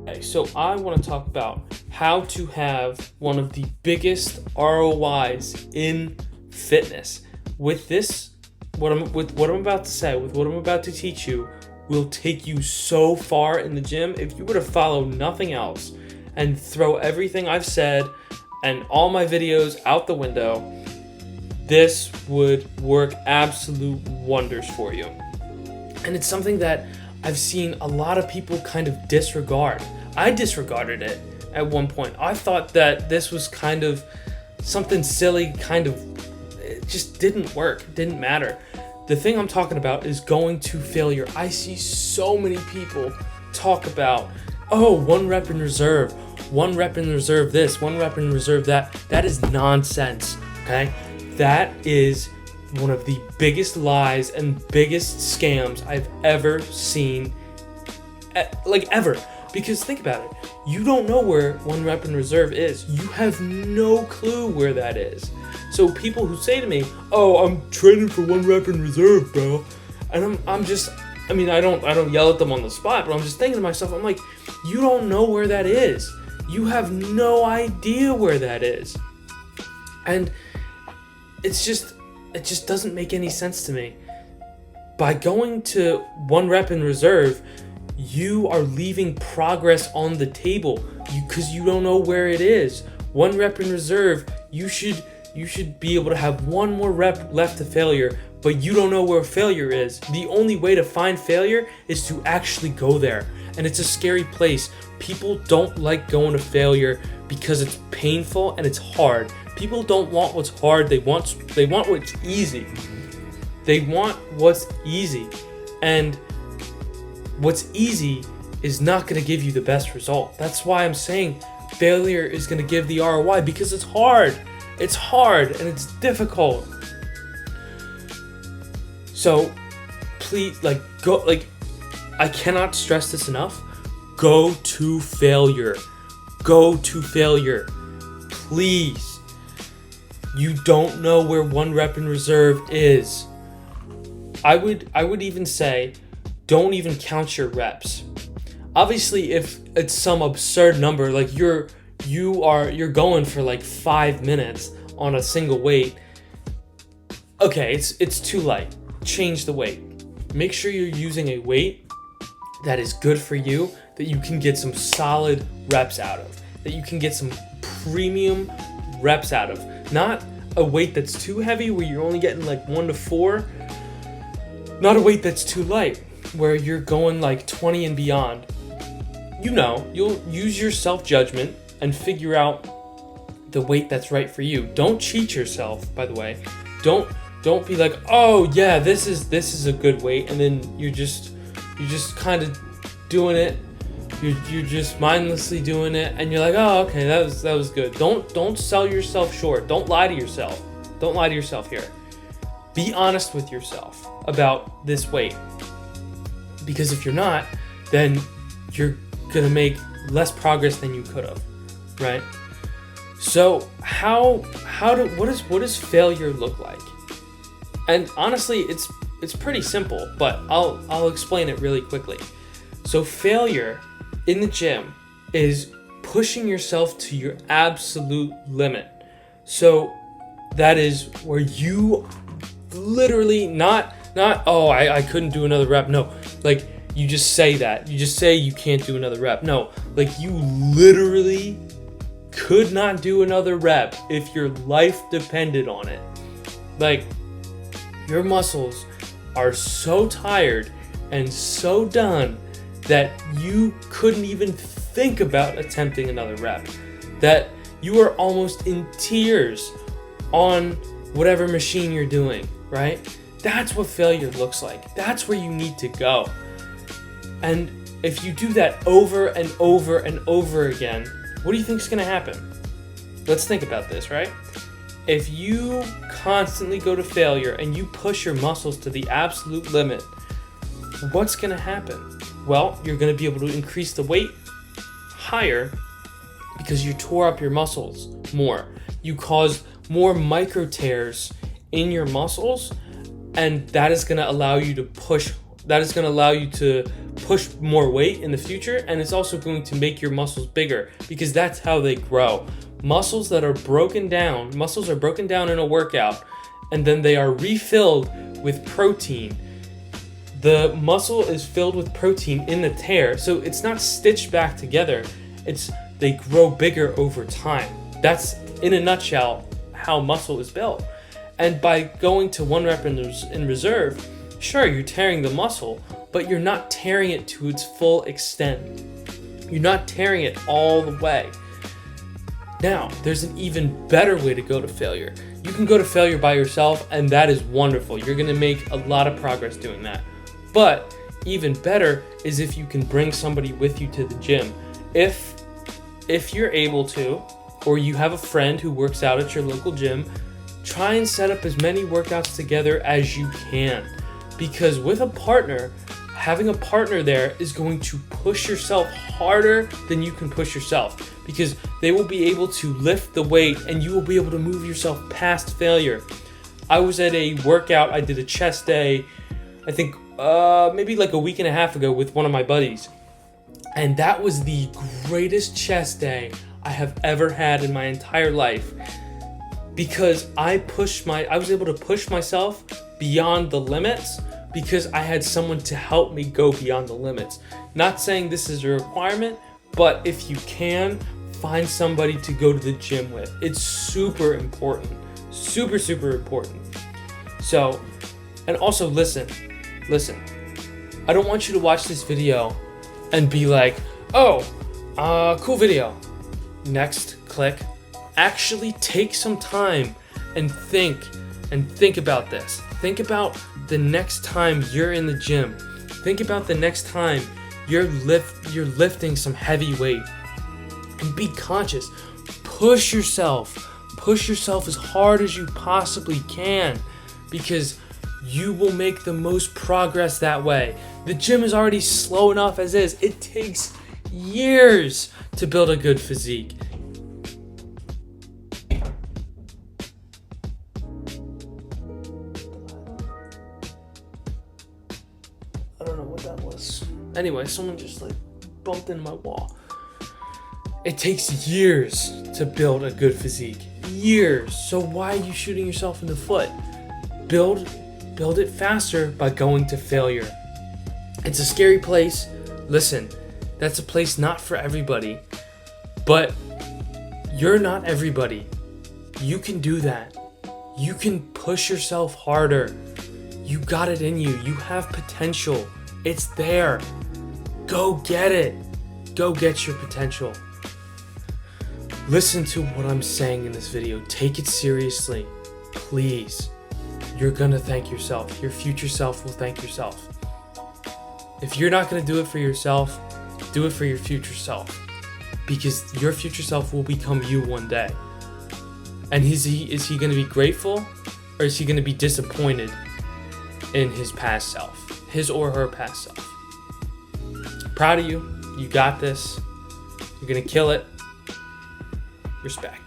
Okay, so I want to talk about how to have one of the biggest ROIs in fitness. With this, what I'm about to say, with what I'm about to teach you, will take you so far in the gym. If you were to follow nothing else and throw everything I've said and all my videos out the window, this would work absolute wonders for you. And it's something that I've seen a lot of people kind of disregard. I disregarded it at one point. I thought that this was kind of something silly, it just didn't work, didn't matter. The thing I'm talking about is going to failure. I see so many people talk about, oh, 1 rep in reserve, 1 rep in reserve this, 1 rep in reserve that. That is nonsense, okay? That is one of the biggest lies and biggest scams I've ever seen, ever. Because think about it, you don't know where 1 rep in reserve is. You have no clue where that is. So people who say to me, oh, I'm training for 1 rep in reserve, bro. And I don't yell at them on the spot, but I'm just thinking to myself, I'm like, you don't know where that is. You have no idea where that is. And it just doesn't make any sense to me. By going to 1 rep in reserve, you are leaving progress on the table because you don't know where it is. 1 rep in reserve, you should be able to have 1 more rep left to failure, but you don't know where failure is. The only way to find failure is to actually go there. And it's a scary place. People don't like going to failure because it's painful and it's hard. People don't want what's hard, they want what's easy. They want what's easy. And what's easy is not going to give you the best result. That's why I'm saying failure is going to give the ROI, because it's hard. It's hard and it's difficult. So please, I cannot stress this enough. Go to failure. Go to failure. Please. You don't know where 1 rep in reserve is. I would even say, don't even count your reps. Obviously, if it's some absurd number, like you're going for like 5 minutes on a single weight, okay, it's too light. Change the weight. Make sure you're using a weight that is good for you, that you can get some solid reps out of, that you can get some premium reps out of. Not a weight that's too heavy where you're only getting like 1 to 4. Not a weight that's too light where you're going like 20 and beyond. You'll use your self-judgment and figure out the weight that's right for you. Don't cheat yourself, by the way. Don't be like, oh yeah, this is a good weight, and then you're just kind of doing it. You're just mindlessly doing it, and you're like, oh, okay, that was good. Don't sell yourself short. Don't lie to yourself. Don't lie to yourself here. Be honest with yourself about this weight. Because if you're not, then you're gonna make less progress than you could have, right? So what does failure look like? And honestly, it's pretty simple, but I'll explain it really quickly. So failure in the gym is pushing yourself to your absolute limit. So that is where you literally not oh, I couldn't do another rep. No, like you just say that. You just say you can't do another rep. No, like you literally could not do another rep if your life depended on it. Like your muscles are so tired and so done that you couldn't even think about attempting another rep. That you are almost in tears on whatever machine you're doing, right? That's what failure looks like. That's where you need to go. And if you do that over and over and over again, what do you think is going to happen? Let's think about this, right? If you constantly go to failure and you push your muscles to the absolute limit, what's going to happen? Well, you're going to be able to increase the weight higher because you tore up your muscles more. You caused more micro tears in your muscles, and that is going to allow you to push more weight in the future, and it's also going to make your muscles bigger, because that's how they grow. Muscles are broken down in a workout, and then they are refilled with protein. The muscle is filled with protein in the tear, so it's not stitched back together. They grow bigger over time. That's, in a nutshell, how muscle is built. And by going to 1 rep in reserve, sure, you're tearing the muscle, but you're not tearing it to its full extent. You're not tearing it all the way. Now, there's an even better way to go to failure. You can go to failure by yourself, and that is wonderful. You're gonna make a lot of progress doing that. But even better is if you can bring somebody with you to the gym. If you're able to, or you have a friend who works out at your local gym, try and set up as many workouts together as you can. Because with a partner, having a partner there is going to push yourself harder than you can push yourself, because they will be able to lift the weight and you will be able to move yourself past failure. I was at a workout, I did a chest day, I think maybe like a week and a half ago with one of my buddies. And that was the greatest chest day I have ever had in my entire life, because I was able to push myself beyond the limits because I had someone to help me go beyond the limits. Not saying this is a requirement, but if you can, find somebody to go to the gym with. It's super important. Super, super important. So, and also listen. I don't want you to watch this video and be like, oh, cool video. Next, click. Actually take some time and think about this. Think about the next time you're in the gym. Think about the next time you're lifting some heavy weight. And be conscious. Push yourself as hard as you possibly can, because you will make the most progress that way. The gym is already slow enough as is. It takes years to build a good physique. I don't know what that was. Anyway, someone just bumped into my wall. It takes years to build a good physique. Years. So why are you shooting yourself in the foot? Build it faster by going to failure. It's a scary place. Listen, that's a place not for everybody. But you're not everybody. You can do that. You can push yourself harder. You got it in you. You have potential. It's there. Go get it. Go get your potential. Listen to what I'm saying in this video. Take it seriously. Please. You're gonna thank yourself. Your future self will thank yourself. If you're not gonna do it for yourself, do it for your future self. Because your future self will become you one day. And is he gonna be grateful, or is he gonna be disappointed in his past self? His or her past self. Proud of you. You got this. You're gonna kill it. Respect.